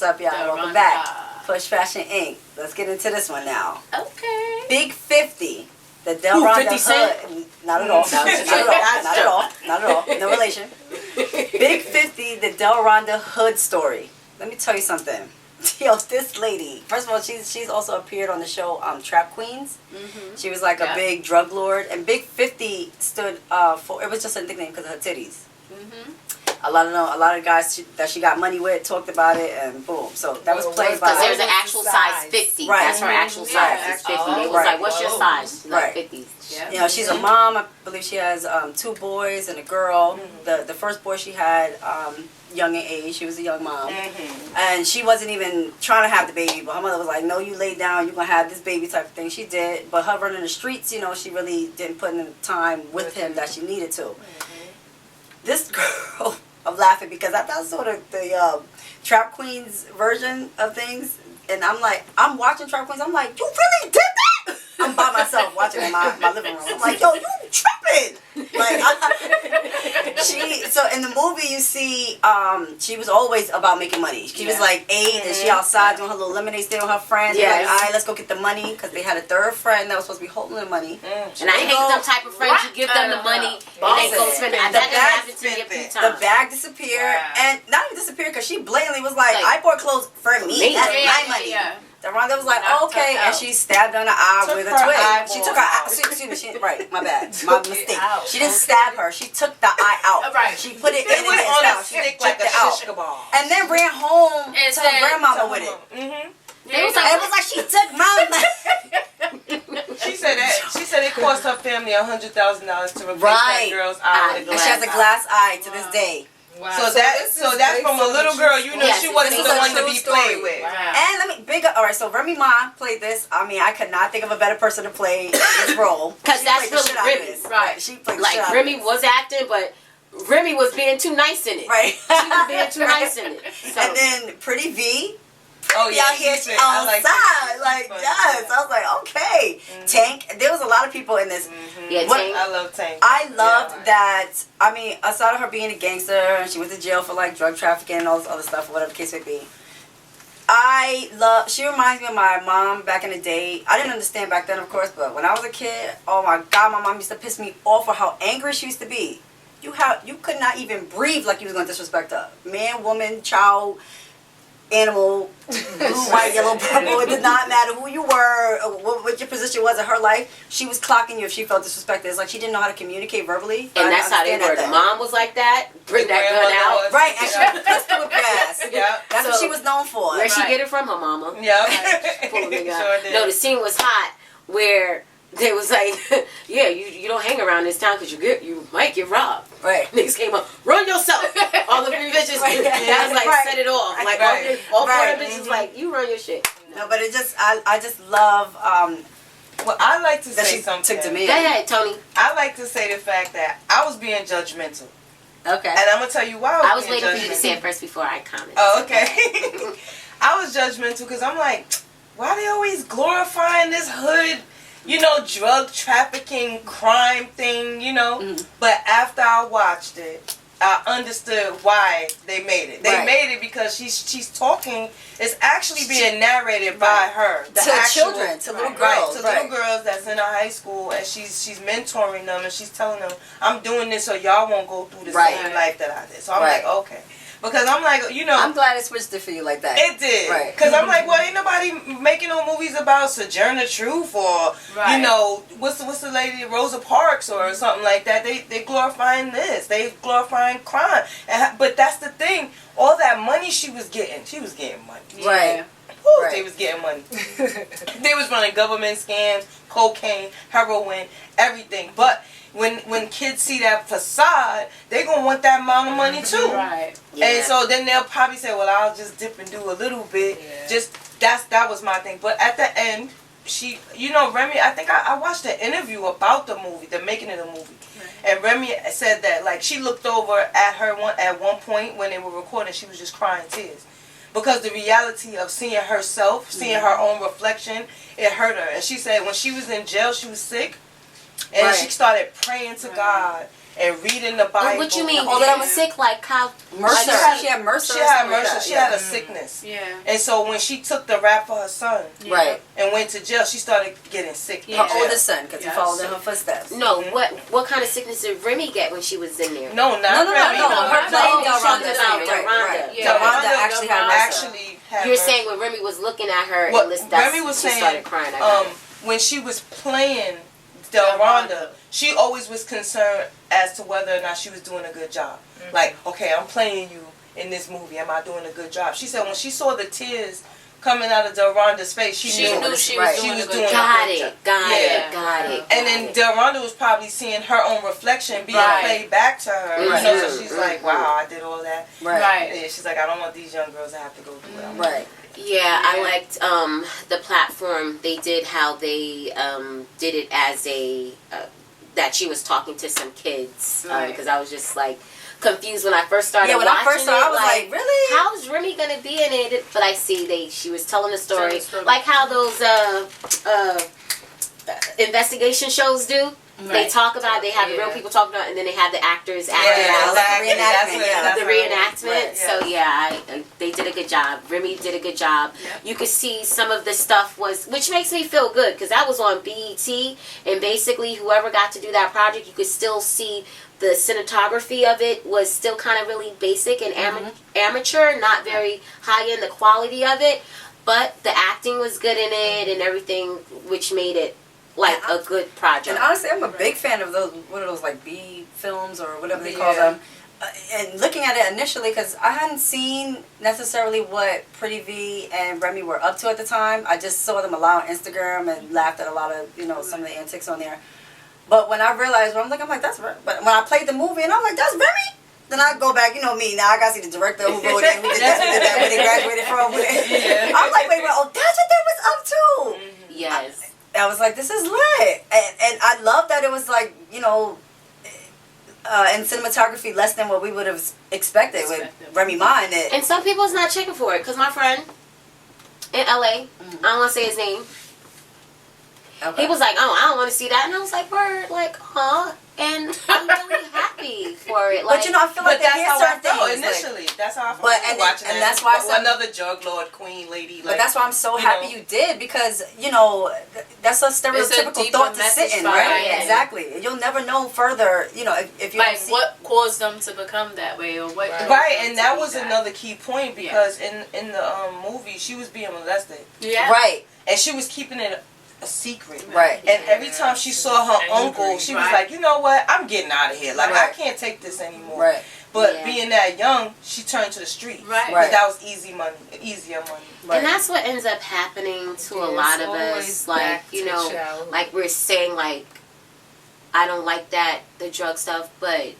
up, y'all? Welcome back. Push Fashion Inc. Let's get into this one now. Okay. Big 50. The Delranda Hood. Not at all. Not at all. Not at all. No relation. Big 50. The Delranda Hood story. Let me tell you something. Yo, this lady. First of all, she's also appeared on the show Trap Queens. Mm-hmm. She was like a big drug lord, and Big 50 stood for. It was just a nickname because of her titties. Mm-hmm. A lot of guys that she got money with talked about it, and boom. So that was played by. Because there's an actual size 50. Right. That's her actual size. Is 50. It was like, what's your size? She's like 50. Yeah. You know, she's a mom. I believe she has 2 boys and a girl. Mm-hmm. The first boy she had. Young in age, she was a young mom, and she wasn't even trying to have the baby, but her mother was like, no, you lay down, you're gonna have this baby type of thing. She did, but her running the streets, you know, she really didn't put in the time with him that she needed to. This girl, I'm laughing because I saw the Trap Queens version of things, and I'm watching Trap Queens, I'm like, you really did that? I'm by myself watching in my living room. I'm like, yo, you tripping. Like, so in the movie you see, she was always about making money. She was like 8 and she outside doing her little lemonade stand with her friends. Like, all right, let's go get the money, because they had a third friend that was supposed to be holding the money. And I hate them type of friends. You give them the money and they go spend it. That happened to me a few times. The bag disappeared, and not even disappeared because she blatantly was like, I bought clothes for me. That's my money. Delranda was like, okay, and she stabbed her in the eye with a twig. She took her eye. Excuse me, right, my bad, my mistake. She didn't stab her. She took the eye out. Right. She put it in and out. She took it out, and then ran home to her grandmama with it. It was like she took my money. She said it cost her family $100,000 to replace that girl's eye. And she has a glass eye to this day. Wow. So that's from a little girl. You know, she wasn't the one to be played with. Wow. And let me big up. All right, so Remy Ma played this. I mean, I could not think of a better person to play this role. Because that's really Remy, right? She played like Remy was acting, but Remy was being too nice in it. Right. She was being too nice in it. So. And then Pretty V. Oh yeah, here she on side, like yes. I was like, okay, Tank. There was a lot of people in this. Yeah, Tank. I love Tank. I loved that. I mean, aside of her being a gangster and she went to jail for like drug trafficking and all this other stuff, whatever the case may be. She reminds me of my mom back in the day. I didn't understand back then, of course, but when I was a kid, oh my God, my mom used to piss me off for how angry she used to be. You could not even breathe like you was going to disrespect her. Man, woman, child, animal, blue, white, yellow, purple. It did not matter who you were, what your position was in her life. She was clocking you if she felt disrespected. It's like she didn't know how to communicate verbally. And that's how they were. The mom was like that. Bring that gun out. Right, and she was pistol whip ass. Yeah. That's what she was known for. Where'd she get it from? Her mama. Yeah. Pulling the gun. Sure did. No, the scene was hot where they was like, yeah, you don't hang around this town because you might get robbed. Right. Niggas came up, run yourself. All the three bitches, that was like, set it off. Like, all 4 of them bitches, like, you run your shit. No, but it just, I just love, well, I like to say something. Took to me. Go ahead, Tony. I like to say the fact that I was being judgmental. Okay. And I'm going to tell you why I was waiting for you to say it first before I comment. Oh, okay. I was judgmental because I'm like, why are they always glorifying this hood, you know, drug trafficking, crime thing, you know? Mm-hmm. But after I watched it, I understood why they made it. They made it because she's talking. It's actually being narrated by her. To children, to little girls. To little girls that's in a high school, and she's mentoring them, and she's telling them, I'm doing this so y'all won't go through the same life that I did. So I'm like, okay. Because I'm like, you know. I'm glad it switched it for you like that. It did. Right. Because I'm like, well, ain't nobody making no movies about Sojourner Truth or, you know, what's the lady, Rosa Parks or something like that. They glorifying this. They glorifying crime. But that's the thing. All that money she was getting money. Right. Woo, they was getting money. They was running government scams, cocaine, heroin, everything. But when kids see that facade, they gonna want that amount of money too. Right. Yeah. And so then they'll probably say, well, I'll just dip and do a little bit. Yeah. Just that was my thing. But at the end, she, you know, Remy, I think I watched an interview about the movie, the making of the movie. Right. And Remy said that, like, she looked over at her at one point when they were recording, she was just crying tears. Because the reality of seeing herself, seeing her own reflection, it hurt her. And she said when she was in jail, she was sick. And she started praying to God and reading the Bible. What you mean? All that was sick, like how Mercer. She had Mercer. She had a sickness. Yeah. And so when she took the rap for her son, right, and went to jail, she started getting sick. Her oldest son, because he followed in her footsteps. No, what kind of sickness did Remy get when she was in there? No, not Remy. Her playing Delranda. Delranda actually had Mercer. You're saying when Remy was looking at her, Remy was saying, started crying. When she was playing Delranda, she always was concerned as to whether or not she was doing a good job. Like, okay, I'm playing you in this movie. Am I doing a good job? She said when she saw the tears coming out of Delranda's face, she knew she was doing a good job. Got it. And then Delranda was probably seeing her own reflection being played back to her. You know, so she's like, wow, I did all that. Right. Yeah, she's like, I don't want these young girls to have to go through that. Right. Yeah, I liked the platform they did, how they did it as a that she was talking to some kids, because I was just like confused when I first started watching I first started, I was like, really? How's Remy gonna be in it? But I see she was telling the story like how those investigation shows do. Right. They talk about it, they have the real people talking about it, and then they have the actors act it out. The reenactment. Right, so they did a good job. Remy did a good job. Yep. You could see some of the stuff which makes me feel good, because that was on BET, and basically whoever got to do that project, you could still see the cinematography of it was still kind of really basic and amateur, not very high in the quality of it, but the acting was good in it and everything, which made it like a good project. And honestly, I'm a big fan of those, what are those, like B films or whatever they call them. And looking at it initially, because I hadn't seen necessarily what Pretty V and Remy were up to at the time. I just saw them a lot on Instagram and laughed at a lot of, some of the antics on there. But when I realized, I'm like, that's Remy. But when I played the movie and I'm like, that's Remy? Then I go back, me, now I got to see the director who wrote it, who did this, who did that, where they graduated from. I'm like, wait, that's what they was up to. Yes. I was like, this is lit. And I love that it was like, in cinematography less than what we would have expected with Remy Ma in it. And some people's not checking for it, because my friend in LA, I don't want to say his name, he was like, I don't want to see that. And I was like, word, like, and I'm really happy for it. Like, but I feel like that's how I felt initially. That's how I felt watching and that's why I said, another drug lord queen lady. But that's why I'm so happy you did, because that's a stereotypical thought to sit in, right? Yeah. Exactly. You'll never know further, if you like what caused them to become that way, or what. Right, and that was another key point, because in the movie she was being molested. Yeah. Right. And she was keeping it a secret. Right. And every time she saw her uncle, she was like, you know what? I'm getting out of here. Like, I can't take this anymore. Right. But being that young, she turned to the streets. Right. Because that was easier money. Right. And that's what ends up happening to a lot of us. Like, like we're saying, like, I don't like the drug stuff, but,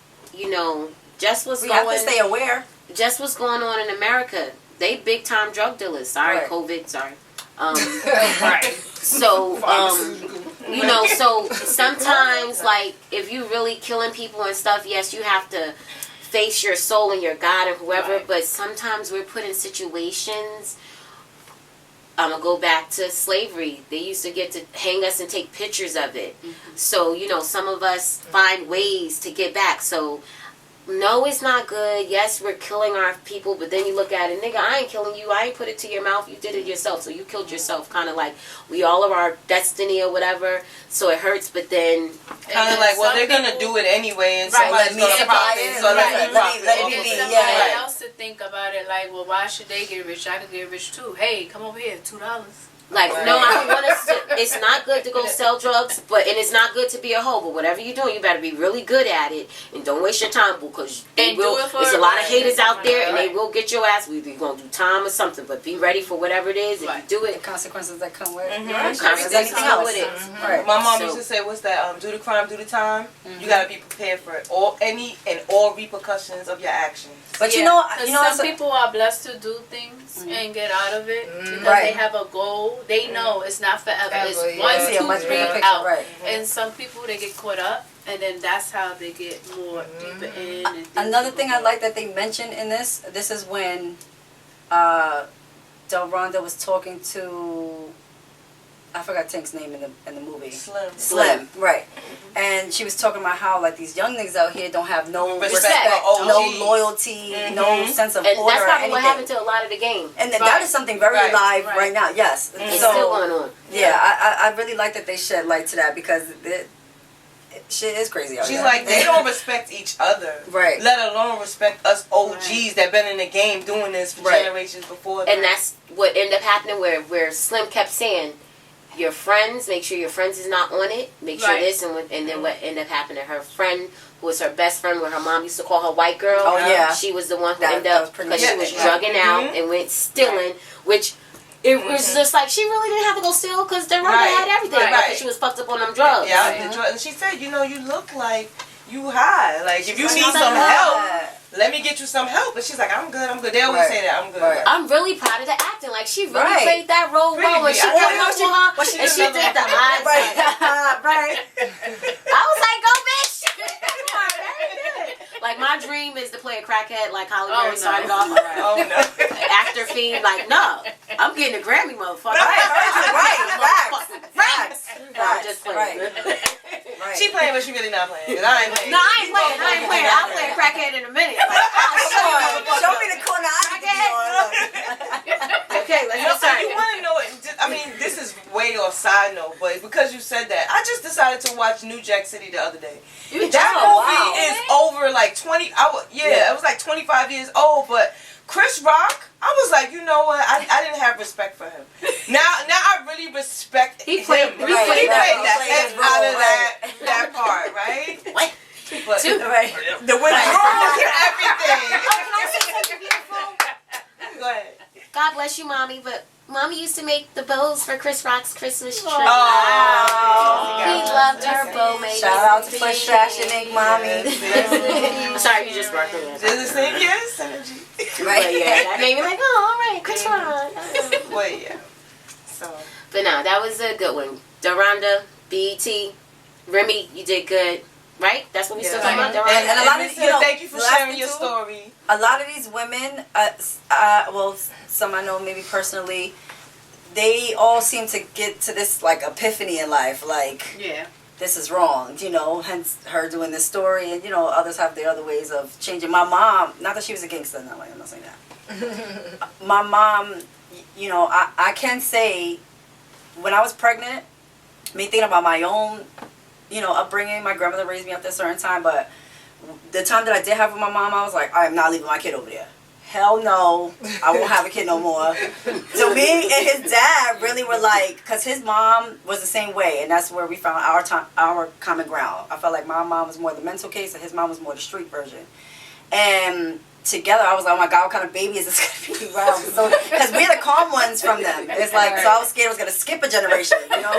just what's we have to stay aware. Just what's going on in America. They big time drug dealers. Sorry, COVID, sorry. Right. So, so sometimes, like, if you really killing people and stuff, yes, you have to face your soul and your God or whoever, but sometimes we're put in situations. I'm going to go back to slavery. They used to get to hang us and take pictures of it. So, some of us find ways to get back. So, no, it's not good. Yes, we're killing our people, but then you look at it, nigga, I ain't killing you. I ain't put it to your mouth. You did it yourself, so you killed yourself. Kind of like we all are our destiny or whatever, so it hurts, but then... Kind of like, well, they're going to do it anyway, and somebody's going to profit, so let me be. Somebody else to think about it, like, well, why should they get rich? I could get rich too. Hey, come over here, $2. Like, no, I don't want to... It's not good to go sell drugs, and it's not good to be a hoe, but whatever you're doing, you better be really good at it, and don't waste your time, because there's a lot of haters out there, and they will get your ass. We're going to do time or something, but be ready for whatever it is, and you do it. The consequences that come with it. Consequences come with it. My mom used to say, what's that? Do the crime, do the time. You got to be prepared for it. All repercussions of your actions. But some people are blessed to do things and get out of it because they have a goal. They know it's not forever. It's 1, 2, 3 out. Right. And some people, they get caught up, and then that's how they get more deeper in. Another thing I like that they mentioned in this is when Delranda was talking to I forgot Tank's name in the movie. Slim. Right. And she was talking about how like these young niggas out here don't have no respect, OGs. no loyalty, no sense of and order. That's probably or what happened to a lot of the game. And that is something very live right now. Yes. It's still going on. Yeah, I really like that they shed light to that because shit is crazy out She's here. like, they don't respect each other. Right. Let alone respect us OGs that been in the game doing this for generations before them. And that's what ended up happening where Slim kept saying, your friends, make sure your friends is not on it. Make sure this, and then what ended up happening, her friend, who was her best friend, where her mom used to call her white girl. Oh, yeah. She was the one who ended up, because she was drugging out and went stealing, which... It was just like, she really didn't have to go steal because Delranda had everything. Because she was fucked up on them drugs. Yeah, and she said, you know, you look like you high. Like, if you need some help, let me get you some help. And she's like, I'm good. They always say that, I'm good. I'm really proud of the acting. Like, she really played that role well when she came up to her and she did the eyes. Right. I was like, go bitch. Like, my dream is to play a crackhead like Holly Berry started off. Oh, no. Actor fiend, like, no. I'm getting a Grammy, motherfucker. Right. I'm just playing. Right. She playing, but she really not playing. I ain't playing. No, I ain't playing. I'll play a crackhead in a minute. Like, show me the corner Okay, let's start. You want to know, I mean, this is way off side note, but because you said that, I just decided to watch New Jack City the other day. That movie is over like 20, it was like 25 years old, but Chris Rock, I was like, you know what, I didn't have respect for him. Now I really respect him. He played that out of that part, right? What? But, the women everything. Can I say something beautiful? Go ahead. God bless you, Mommy, but Mommy used to make the bows for Chris Rock's Christmas tree. Oh. He loved her bow making. Shout out to Push Fashion Inc. Mommy. Sorry, you just worked on that. Just the same energy. Right, that made me like, oh, all right, Chris Rock. Well, yeah. So. But no, that was a good one. Delranda, BET, Remy, you did good. Right? That's what we still talking about. And a lot of thank you for sharing your story. A lot of these women, well, some I know maybe personally, they all seem to get to this like epiphany in life, like this is wrong, you know. Hence her doing this story, and you know others have their other ways of changing. My mom, not that she was a gangster, no, I'm not saying that. My mom, you know, I can say when I was pregnant, me thinking about my own, you know, upbringing. My grandmother raised me up at a certain time, but the time that I did have with my mom, I was like, I am not leaving my kid over there. Hell no, I won't have a kid no more. So me and his dad really were like, because his mom was the same way, and that's where we found our common ground. I felt like my mom was more the mental case, and his mom was more the street version. And together, I was like, oh my God, what kind of baby is this going to be around? So, because we're the calm ones from them. It's like, so I was scared I was going to skip a generation, you know?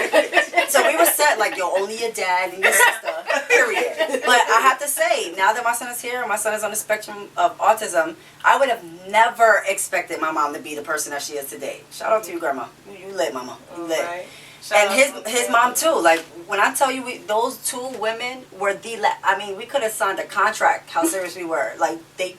So we were set, like, yo, only your dad and your sister, period. But I have to say, now that my son is here, and my son is on the spectrum of autism, I would have never expected my mom to be the person that she is today. Shout out to you, Grandma. You lit, Mama. You lit. Right. And his mom, too. Like, when I tell you, those two women were I mean, we could have signed a contract, how serious we were. Like, they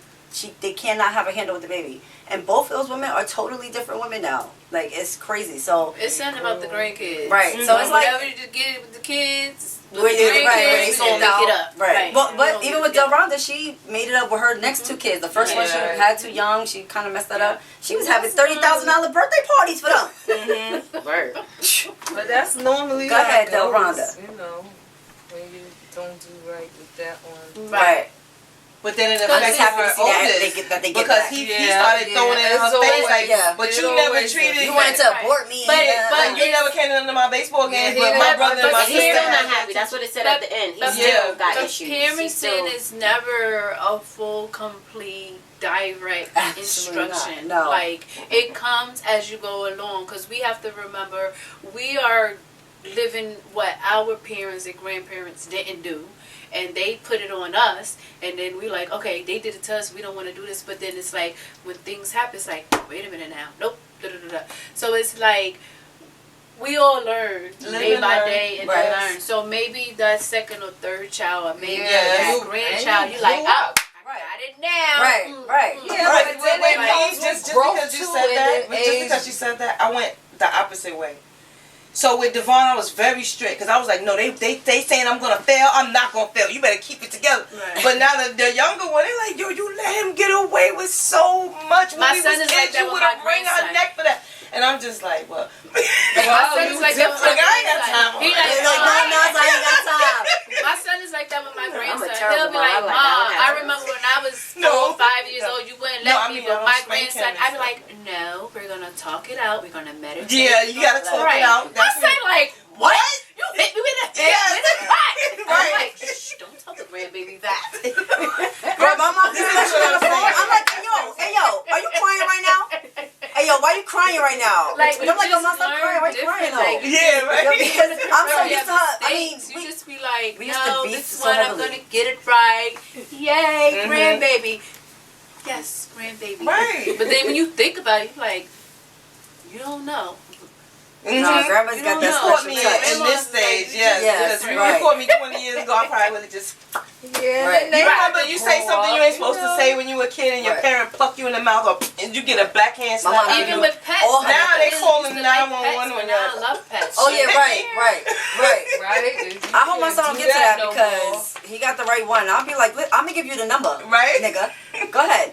cannot have a handle with the baby, and both of those women are totally different women now. Like, it's crazy. So it's something about the grandkids, right? So it's like whatever you just get it with the kids, where they sold out, it up, right? But even with Delranda, she made it up with her next two kids. The first one she had too young, she kind of messed that up. She was having $30,000 birthday parties for them. Word. But that's normally go ahead, Delranda. You know, when you don't do right with that one, right? But then it affects her oldest because he started throwing it in her face like, but you never treated you wanted to abort me, but you never came into my baseball games. But my brother and my sister still not happy. That's what it said at the end. He still got issues. Parenting is never a full, complete, direct instruction. No. Like, it comes as you go along, because we have to remember we are living what our parents and grandparents didn't do. And they put it on us, and then we like, okay, they did it to us, we don't want to do this. But then it's like, when things happen, it's like, wait a minute now, nope, da-da-da-da. So it's like, we all learn day by day and then learn. So maybe that second or third child, or maybe that grandchild, you like, oh, I got it now. Right. Yeah, just because you said that, I went the opposite way. So with Devon, I was very strict because I was like, no, they saying I'm gonna fail. I'm not gonna fail. You better keep it together. Right. But now the younger one, they're like, yo, you let him get away with so much. When My we son was is like kids, that you with would have my wring our grandson. neck for that. And I'm just like, well, My son is like that with my I ain't got time grandson. for He it. like, Like, no, I ain't got time. my son is like that with my grandson. terrible He'll be mom. like, I'm like, Mom, I I don't remember when I was 4 No. or 5 years old, you wouldn't No, let I me. mean, I But don't my spank grandson, him and I'd be stuff. like, no, we're gonna talk it out. We're gonna meditate. Yeah, you gotta talk it out. My son like, what? You hit me with a head Yes. with a butt. I'm Right. like, shh, don't tell the grandbaby that. Bro, my mom is on the phone. I'm like, hey yo, are you crying right now? Hey yo, why you crying right now? Like, and I'm like, yo, just mom, stop learn crying. Why you crying different, though? like, Yeah, right. Because I'm so Bro, you used to have her. I mean, mistakes. You just be like, we used to no, beef this so one I'm heavily. gonna get it right. Yay, Mhm. grandbaby. Yes, grandbaby. Right. But then when you think about it, you're like, you don't know. Nah, grandma's You got don't that know. Caught special me touch. in this stage, yes. Yes, Because right. you caught me 20 years ago, I probably would have just... Yeah, Right. they You have remember to you say grow something you up, ain't supposed to know? say when you were a kid and your Right. parent pluck you in the mouth or, and you get a backhand My slap. mom Even you with pets. Oh, now they Kids call used them to like 911 pets, when but now I you're... love pets. Oh yeah, right. Right? I hope my son don't get to that because he got the right one. I'll be like, I'm gonna give you the number, Right? nigga. Go ahead.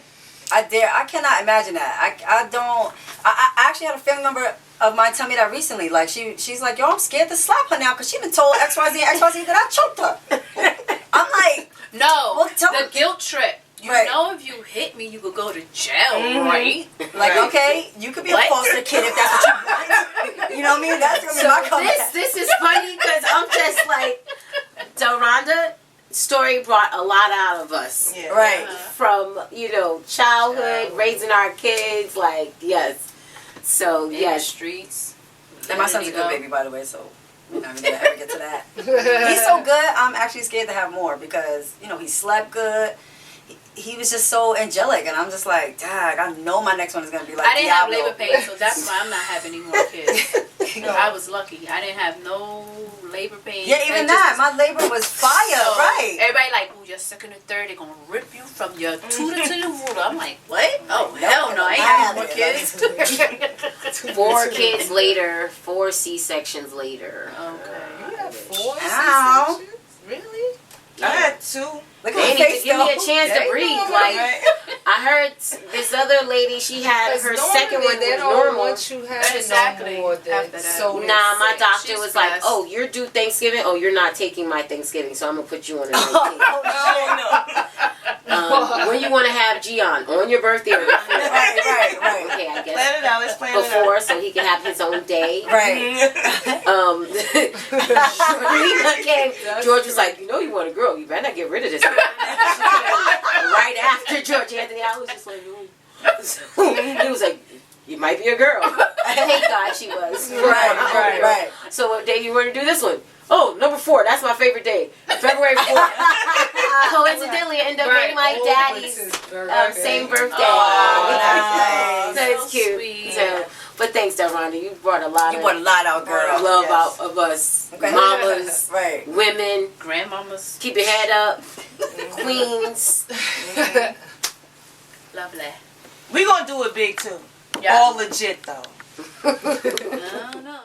I cannot imagine that. I don't. I actually had a family member of mine tell me that recently. Like she's like, yo, I'm scared to slap her now because she been told XYZ and XYZ that I choked her. I'm like, No, well, tell the me. guilt trip. You Right. know if you hit me, you could go to jail, Mhm. right? Like, Right. okay, you could be a What? foster kid if that's what you want. You know what I mean? That's gonna be my comeback. This is funny because I'm just like, Delranda story brought a lot out of us. Yeah. Right. From, childhood, raising our kids, like, yes. So, In the yes. streets. And my son's a good baby, by the way, so we're not gonna ever get to that. He's so good, I'm actually scared to have more because, he slept good. He was just so angelic, and I'm just like, dang, I know my next one is going to be like I didn't have Diablo. labor pain, so that's why I'm not having any more kids. I was lucky. I didn't have no labor pain. Yeah, even And that. just- My labor was fire, So, right. Everybody like, oh, your second and third, they're gonna rip you from your tutor to your ruler. I'm like, what? Oh hell no, I ain't having more kids. 4 kids later, 4 C-sections later. Okay. You have 4 Ow. C-sections? Really? I had 2. Look They at didn't my even face, give me a though. chance to They breathe. know, Like, Right? I heard this other lady, she had her second one they was don't normal. want you having Exactly. no more than After that. so they Nah, my say. doctor She's was like, blessed. oh, you're due Thanksgiving? Oh, you're not taking my Thanksgiving, so I'm going to put you on the 19th. Oh, When you want to have Gian? On your birthday or before? Right. Okay, I guess. Plan it out. Let's plan it out. Before, so he can have his own day. Right. George was like, you want a girl, you better not get rid of this girl. Right after George Anthony, I was just like, so he was like, you might be a girl. Thank God she was. Right. So what day you want to do this one? Oh, number 4. That's my favorite day. February 4th. Coincidentally, it ended up being my daddy's same birthday. Oh, nice. So it's cute. Sweet. So, but thanks, Delranda. You brought a lot You want a lot out, girl. of love Yes. out of us. Okay. Mamas, Right. women. Grandmamas. Keep your head up. Queens. Lovely. We gonna do it big too. Yeah. All legit though. No.